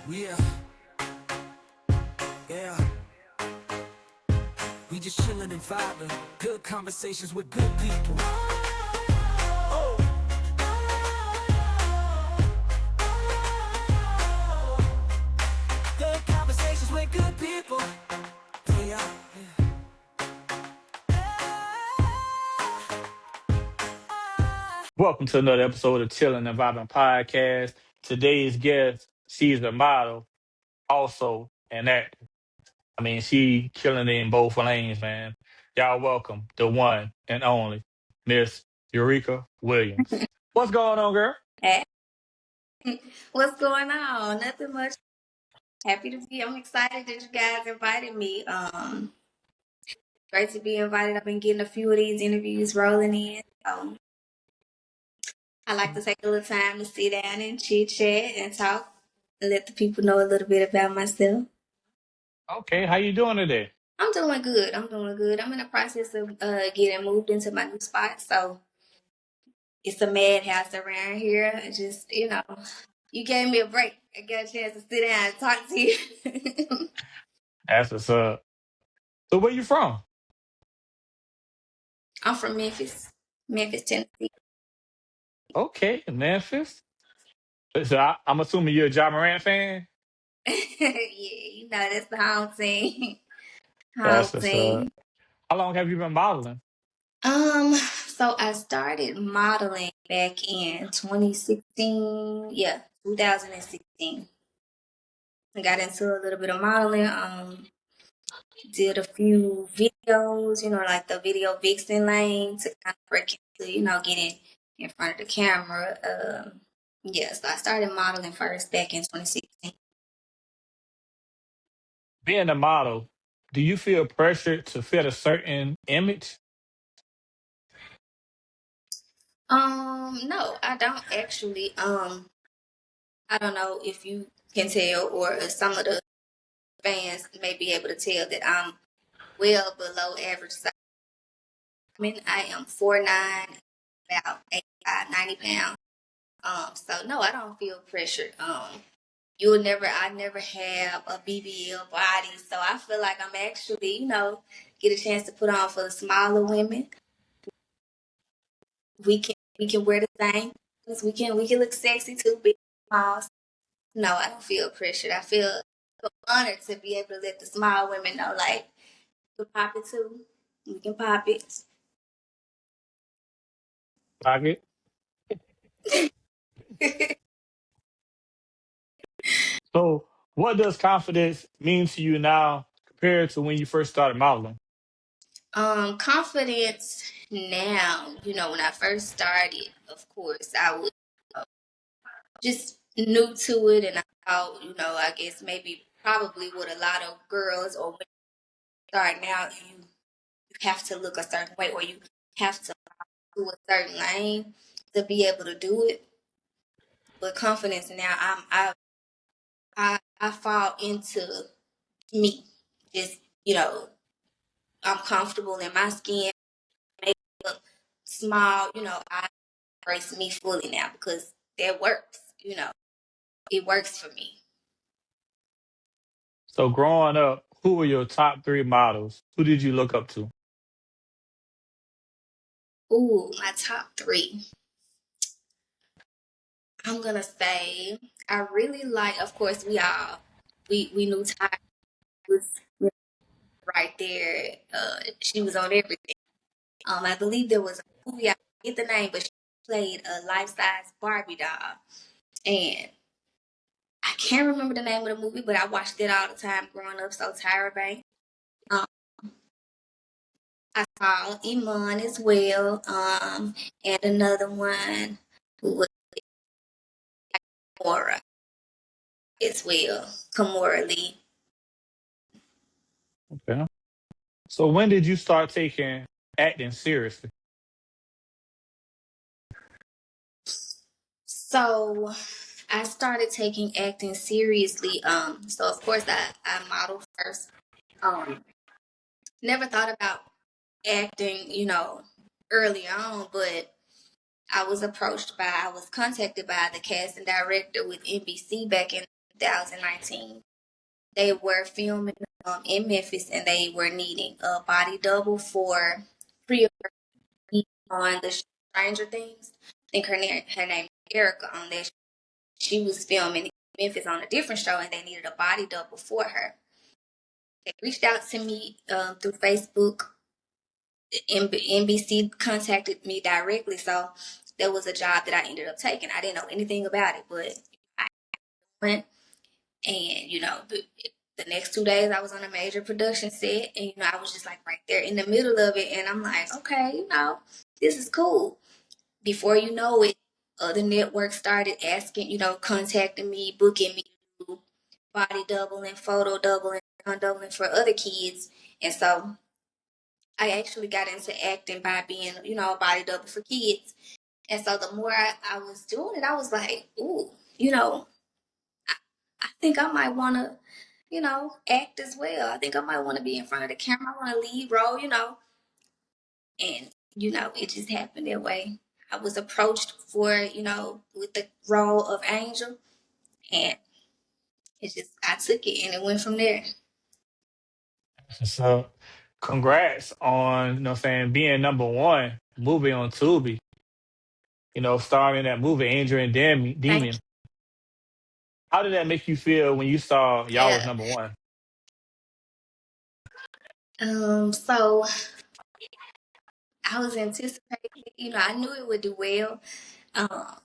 Yeah, yeah. We just chillin' and vibing. Good conversations with good people. Oh. Good conversations with good people. Yeah. Welcome to another episode of Chillin' and Vibing Podcast. Today's guest, she's a model, also an actor. I mean, she killing it in both lanes, man. Y'all welcome the one and only Miss Euricka Williams. What's going on, girl? Hey, what's going on? Nothing much. Happy to be. I'm excited that you guys invited me. Great to be invited. I've been getting a few of these interviews rolling in. I like to take a little time to sit down and chit chat and talk and let the people know a little bit about myself. Okay, how you doing today? I'm doing good. I'm doing good. I'm in the process of getting moved into my new spot, so it's a madhouse around here. I just, you gave me a break. I got a chance to sit down and talk to you. That's what's up. So where you from? I'm from Memphis, Tennessee. Okay, Memphis. So I'm assuming you're a Ja Morant fan? Yeah, that's the home team. Home That's what's up. team. How long have you been modeling? So I started modeling back in 2016. Yeah, 2016. I got into a little bit of modeling. Did a few videos, like the video vixen lane to kind of break into, getting in front of the camera. Yeah, so I started modeling first back in 2016. Being a model, do you feel pressured to fit a certain image? No, I don't actually. I don't know if you can tell or some of the fans may be able to tell that I'm well below average size. I am 4'9", about 85, 90 pounds. So no, I don't feel pressured. I never have a BBL body, so I feel like I'm actually, get a chance to put on for the smaller women. We can wear the same. We can look sexy too, big, small. No, I don't feel pressured. I feel honored to be able to let the small women know, like, we can pop it too. We can pop it. Like So, what does confidence mean to you now compared to when you first started modeling? Confidence now, when I first started, of course, I was just new to it, and I thought, I guess maybe probably what a lot of girls or women starting out, you have to look a certain way or you have to do a certain lane to be able to do it. But confidence now, I fall into me. Just, I'm comfortable in my skin, make it look small, I embrace me fully now because that works, it works for me. So, growing up, who were your top three models? Who did you look up to? Ooh, my top three. I'm gonna say I really like, of course, we knew Ty was right there. She was on everything. I believe there was a movie, I forget the name, but she played a life-size Barbie doll. And I can't remember the name of the movie, but I watched it all the time growing up. So Tyra Banks. Um, I saw Iman as well. And another one who was Kamora as well. Kamora Lee. Okay. So, when did you start taking acting seriously? So I started taking acting seriously. So of course I modeled first. Um, Never thought about acting, early on, but I was contacted by the casting director with NBC back in 2019. They were filming in Memphis, and they were needing a body double for Priya on the Stranger Things. I think her name is Euricka on that. She was filming in Memphis on a different show, and they needed a body double for her. They reached out to me through Facebook. NBC contacted me directly, so there was a job that I ended up taking. I didn't know anything about it, but I went, and the next 2 days I was on a major production set, and I was just like right there in the middle of it, and I'm like, okay, this is cool. Before you know it, other networks started asking, contacting me, booking me to do body doubling, photo doubling, doubling for other kids, and so I actually got into acting by being, a body double for kids. And so the more I was doing it, I was like, ooh, I think I might want to, act as well. I think I might want to be in front of the camera. I want to lead role, And, it just happened that way. I was approached for, with the role of Angel. And I took it and it went from there. So, congrats on, being number one movie on Tubi, starring in that movie, Angel and Thank Demon. How did that make you feel when you saw you. y'all was number one? So I was anticipating, I knew it would do well. Um,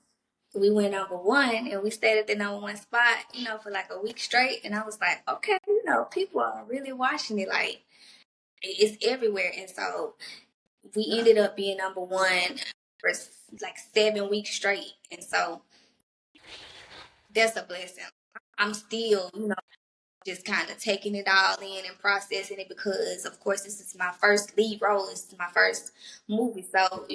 we went number one and we stayed at the number one spot, for like a week straight. And I was like, okay, people are really watching it. Like, it's everywhere. And so we ended up being number one for like 7 weeks straight. And so that's a blessing. I'm still, just kind of taking it all in and processing it because, of course, this is my first lead role. This is my first movie. So,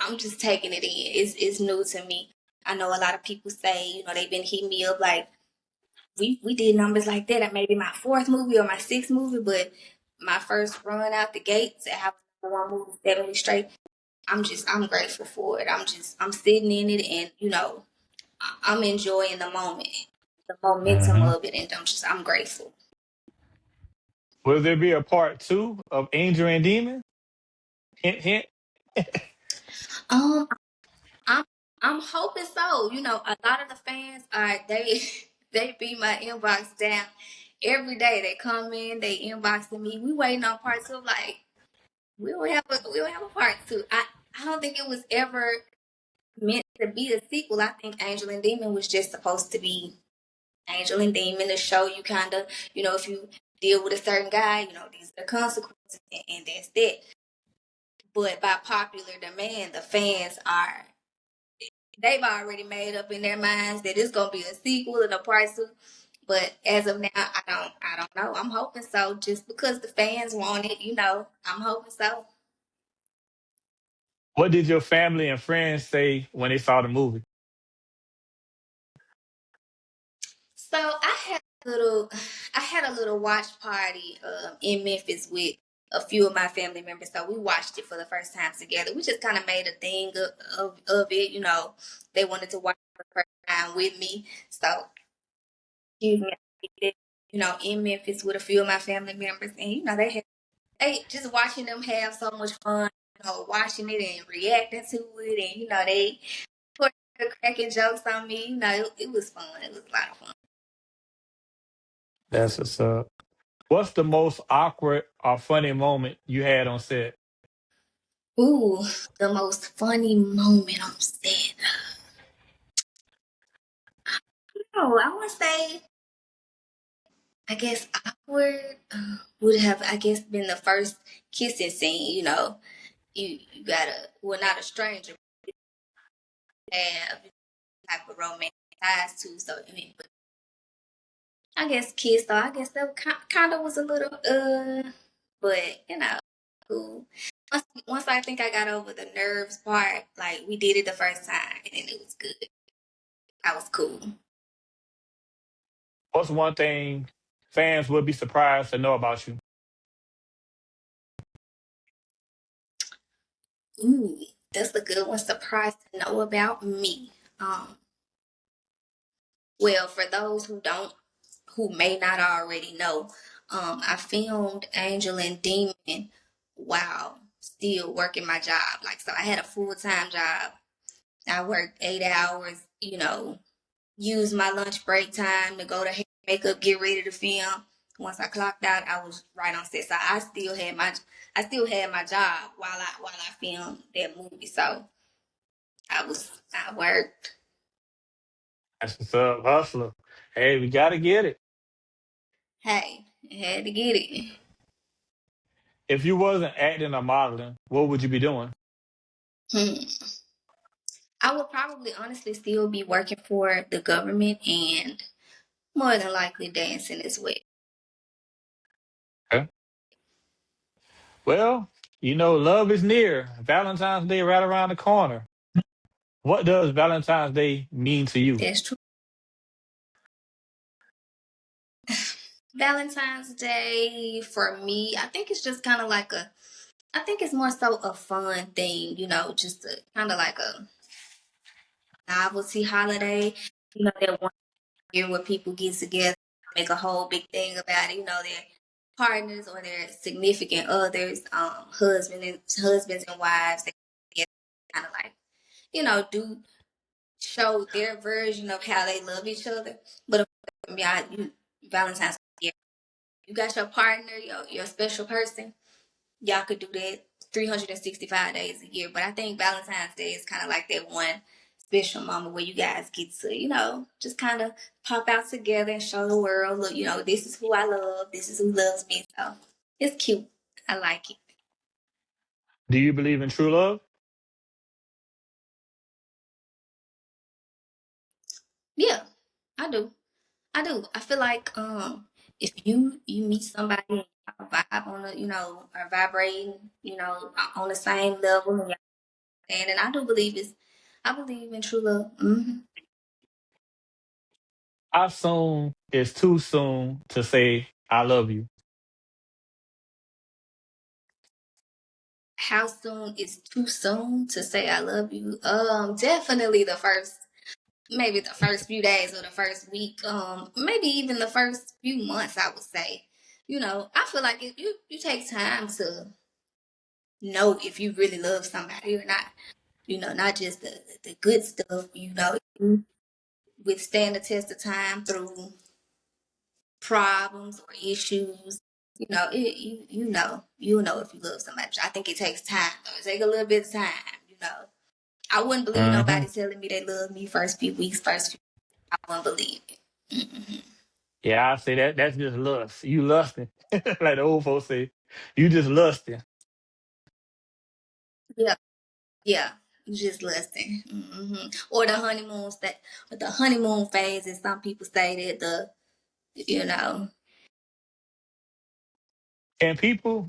I'm just taking it in. It's new to me. I know a lot of people say, they've been hitting me up like, we did numbers like that at maybe my fourth movie or my sixth movie, but my first run out the gates, I have one movie 7 weeks straight. I'm grateful for it. I'm sitting in it, and I'm enjoying the moment, the momentum Hmm. of it, and I'm grateful. Will there be a part two of Angel and Demon? Hint, hint. Um, I'm I'm hoping so. A lot of the fans are they they beat my inbox down every day. They come in, they inboxing me. We waiting on part two. Like we don't have a part two. I don't think it was ever meant to be a sequel. I think Angel and Demon was just supposed to be Angel and Demon to show you kind of, if you deal with a certain guy, these are the consequences, and that's that. But by popular demand, the fans they've already made up in their minds that it's gonna be a sequel and a part two. But as of now, I don't know. I'm hoping so, just because the fans want it. I'm hoping so. What did your family and friends say when they saw the movie? So I had a little watch party in Memphis with a few of my family members. So we watched it for the first time together. We just kind of made a thing of it. They wanted to watch it for the first time with me. So excuse me, I did it, in Memphis with a few of my family members, and they just watching them have so much fun. Watching it and reacting to it, and they were cracking jokes on me. It was fun. It was a lot of fun. That's what's up. What's the most awkward or funny moment you had on set? Ooh, the most funny moment on set. Oh, I would say, I guess awkward would have, I guess, been the first kissing scene. You gotta, well, not a stranger, have type of romantic ties too. So but I guess kiss. So I guess that kind of was a little but cool. Once I think I got over the nerves part, like we did it the first time, and then it was good. I was cool. What's one thing fans would be surprised to know about you? Ooh, that's a good one. Surprised to know about me. Um, Well, for those who may not already know, I filmed Angel and Demon while still working my job. Like, so I had a full-time job. I worked 8 hours, use my lunch break time to go to hair, makeup, get ready to film. Once I clocked out, I was right on set. So I still had my job while I filmed that movie. So I worked. That's what's up, hustler. Hey, we gotta get it. Hey, I had to get it. If you wasn't acting or modeling, what would you be doing? Hmm. I would probably honestly still be working for the government and more than likely dancing as well. Okay. Well, love is near. Valentine's Day right around the corner. What does Valentine's Day mean to you? That's true. Valentine's Day for me, I think it's just kind of like I think it's more so a fun thing, just kind of like a novelty holiday. That one year where people get together, make a whole big thing about it. Their partners or their significant others, husbands and wives. They kind of like, do show their version of how they love each other. But of course, Valentine's Day, you got your partner, your special person. Y'all could do that 365 days a year. But I think Valentine's Day is kind of like that one special moment where you guys get to, just kind of pop out together and show the world, look, this is who I love, this is who loves me. So it's cute. I like it. Do you believe in true love? Yeah, I do. I do. I feel like if you meet somebody and y'all vibe on the are vibrating on the same level and I do believe I believe in true love. How soon is too soon to say I love you? How soon is too soon to say I love you? Definitely maybe the first few days or the first week. Maybe even the first few months. I would say. I feel like you take time to know if you really love somebody or not. Not just the good stuff. You withstand the test of time through problems or issues. You'll know if you love somebody. I think it takes time. Though. It take a little bit of time. I wouldn't believe Hmm. nobody telling me they love me first few weeks, first few. I wouldn't believe it. Mm-hmm. Yeah, I say that's just lust. You lusting. Like the old folks say. You just lusting. Yeah, yeah. You just listen. Or the honeymoon phase, as some people say that you know, Can people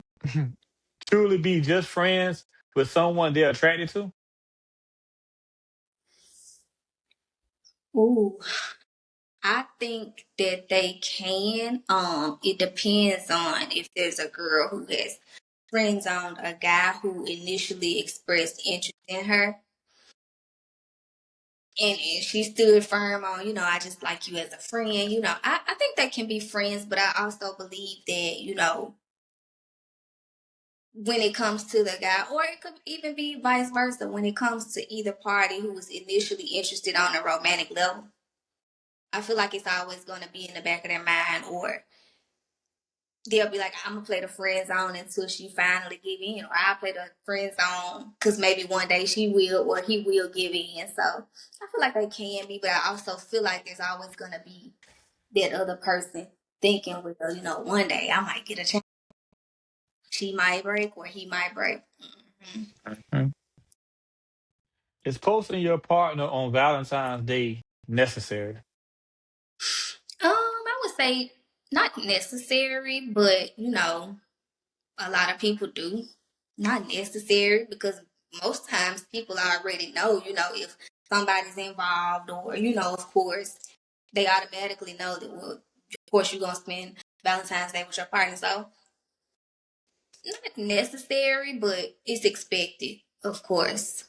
truly be just friends with someone they're attracted to? ooh, I think that they can. It depends on if there's a girl who has friends on a guy who initially expressed interest in her. And she stood firm on, I just like you as a friend. I think they can be friends, but I also believe that, when it comes to the guy, or it could even be vice versa, when it comes to either party who was initially interested on a romantic level, I feel like it's always going to be in the back of their mind, or they'll be like, I'm gonna play the friend zone until she finally give in, or I'll play the friend zone because maybe one day she will or he will give in. So I feel like they can be, but I also feel like there's always gonna be that other person thinking with her, one day I might get a chance. She might break or he might break. hmm Mhm. Is posting your partner on Valentine's Day necessary? I would say not necessary, but a lot of people do. Not necessary because most times people already know, if somebody's involved or, of course, they automatically know that, well, of course, you're going to spend Valentine's Day with your partner. So, not necessary, but it's expected, of course.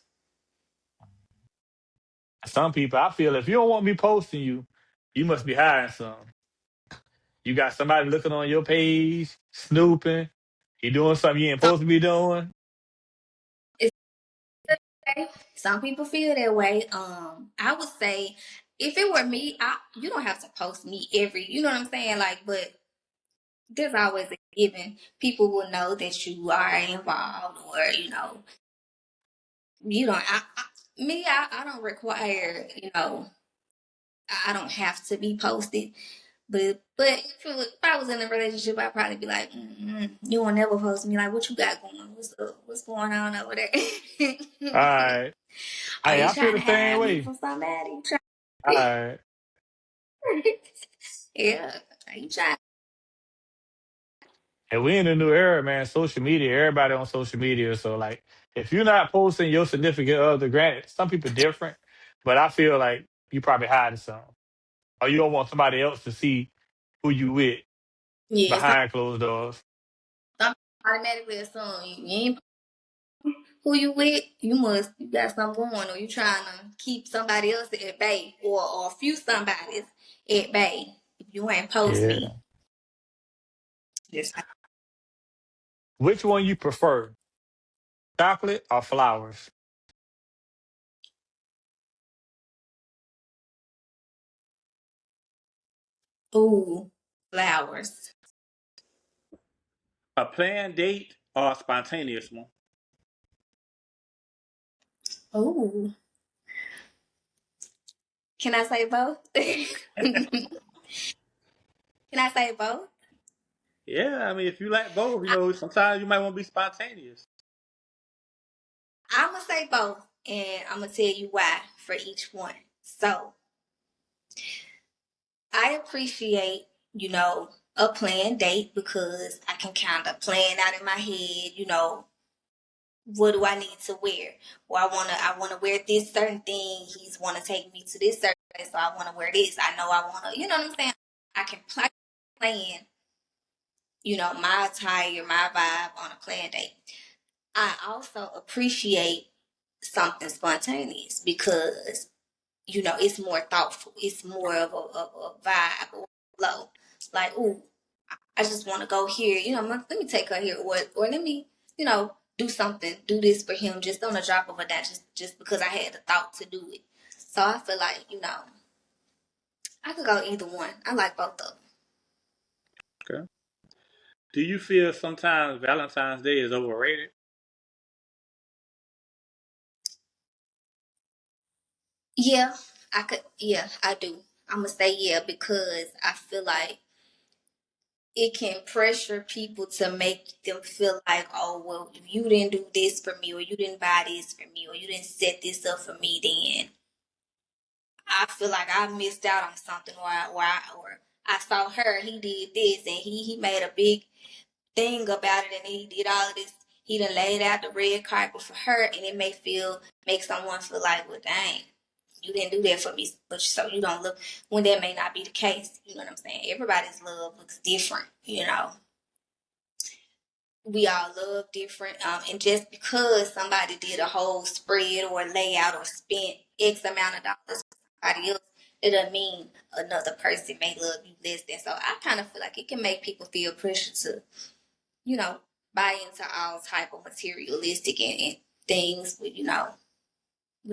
Some people, I feel if you don't want me posting you, You must be hiding something. You got somebody looking on your page, snooping. You doing something you ain't Some, supposed to be doing. it's okay. Some people feel that way. I would say if it were me, you don't have to post me every, you know what I'm saying? Like, but there's always a given. People will know that you are involved, or you don't. I don't require. I don't have to be posted. But if I was in a relationship, I'd probably be like, you won't never post me. Like, what you got going on? What's up? What's going on over there? All right. Are Hey, you I feel trying to the same hide me way. from somebody? All right. Yeah. Are you trying? And we in a new era, man. Social media, everybody on social media. So like, if you're not posting your significant other, granted, some people different, but I feel like you probably hiding something, or you don't want somebody else to see who you with Yeah. behind closed doors. Some automatically assume you ain't who you with. You got something going, or you trying to keep somebody else at bay, or a few somebodies at bay. If you ain't post Yeah. me, just Which one you prefer, chocolate or flowers? ooh, flowers. A planned date or a spontaneous one? Ooh. Can I say both? Can I say both? Yeah, I mean, if you like both, sometimes you might want to be spontaneous. I'm gonna say both, and I'm gonna tell you why for each one. So I appreciate, a planned date because I can kind of plan out in my head, what do I need to wear? Well, I wanna wear this certain thing. He's wanna take me to this certain place, so I wanna wear this. I know I wanna, you know what I'm saying? I can plan, my attire, my vibe on a planned date. I also appreciate something spontaneous because it's more thoughtful. It's more of a vibe or flow. Like, ooh, I just want to go here. Let me take her here, or let me, do something, do this for him, just on a drop of a dime, just because I had the thought to do it. So I feel like I could go either one. I like both of them. Okay. Do you feel sometimes Valentine's Day is overrated? Yeah, I could. Yeah, I do. I'm gonna say yeah because I feel like it can pressure people to make them feel like, oh, well, if you didn't do this for me, or you didn't buy this for me, or you didn't set this up for me, then I feel like I missed out on something, or I saw her, he did this, and he made a big thing about it, and he did all of this. He done laid out the red carpet for her, and it make someone feel like, well, dang, you didn't do that for me, but so you don't look, when that may not be the case. You know what I'm saying? Everybody's love looks different. We all love different. And just because somebody did a whole spread or layout or spent X amount of dollars for somebody else, it doesn't mean another person may love you less than. So I kind of feel like it can make people feel pressure to, you know, buy into all type of materialistic and things with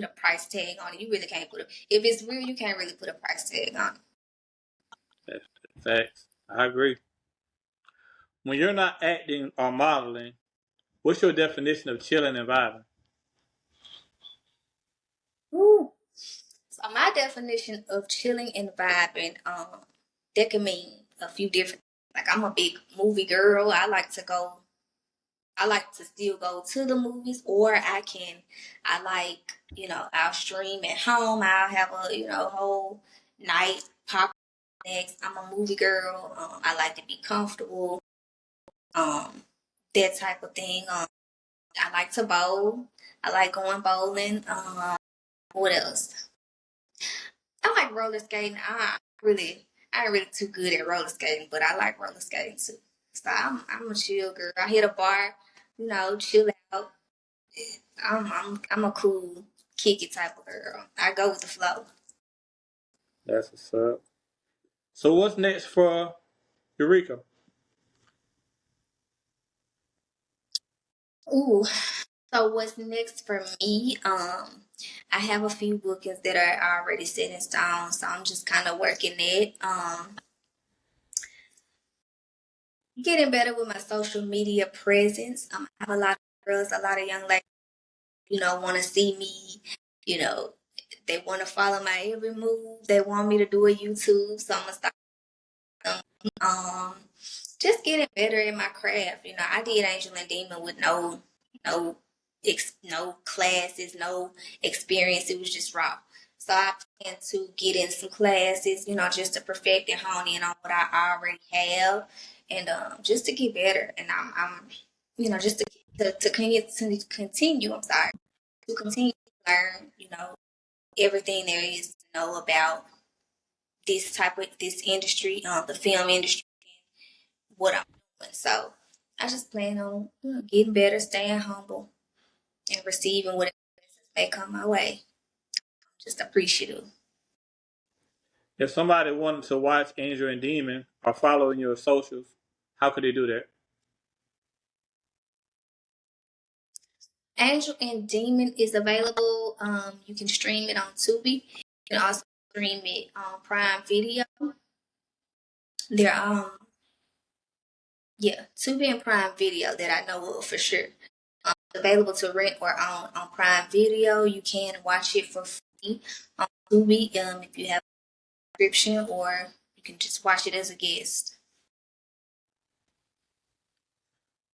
a price tag on it. You really can't if it's real, you can't really put a price tag on That's facts. I agree. When you're not acting or modeling, what's your definition of chilling and vibing? it. Ooh. So my definition of chilling and vibing, that can mean a few different. Like I'm a big movie girl. I like to still go to the movies, or I like, I'll stream at home. I'll have a, whole night pop next. I'm a movie girl. I like to be comfortable. Um, that type of thing. I like to bowl. I like going bowling. What else? I like roller skating. I ain't really too good at roller skating, but I like roller skating too. So I'm a chill girl. I hit a bar, chill out. I'm a cool, kick it type of girl. I go with the flow. That's what's up. So what's next for Eureka? Ooh, so what's next for me? I have a few bookings that are already set in stone, so I'm just kind of working it. Getting better with my social media presence. I have a lot of girls, a lot of young ladies, want to see me. You know, they want to follow my every move. They want me to do a YouTube, so I'm gonna start. Um, just getting better in my craft. I did Angel and Demon with no, no classes, no experience. It was just raw. So I plan to get in some classes, just to perfect and hone in on what I already have, and just to get better. And just to continue. I'm sorry, to continue to learn, everything there is to know about this industry, the film industry, what I'm doing. So I just plan on getting better, staying humble, and receiving whatever may come my way. Just appreciative. If somebody wanted to watch Angel and Demon or follow in your socials, how could they do that? Angel and Demon is available. You can stream it on Tubi. You can also stream it on Prime Video. There, yeah, Tubi and Prime Video that I know of for sure. Available to rent or on Prime Video. You can watch it for free on Tubi if you have a subscription, or you can just watch it as a guest.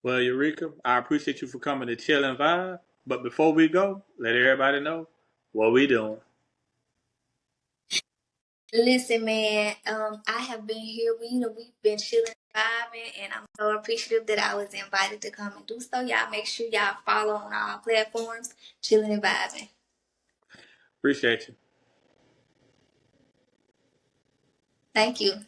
Well, Eureka, I appreciate you for coming to Chill and Vibe. But before we go, let everybody know what we doing. Listen, man, I have been here. We've been chilling, vibing, and I'm so appreciative that I was invited to come and do so. Y'all make sure y'all follow on all platforms, chilling and vibing. Appreciate you. Thank you.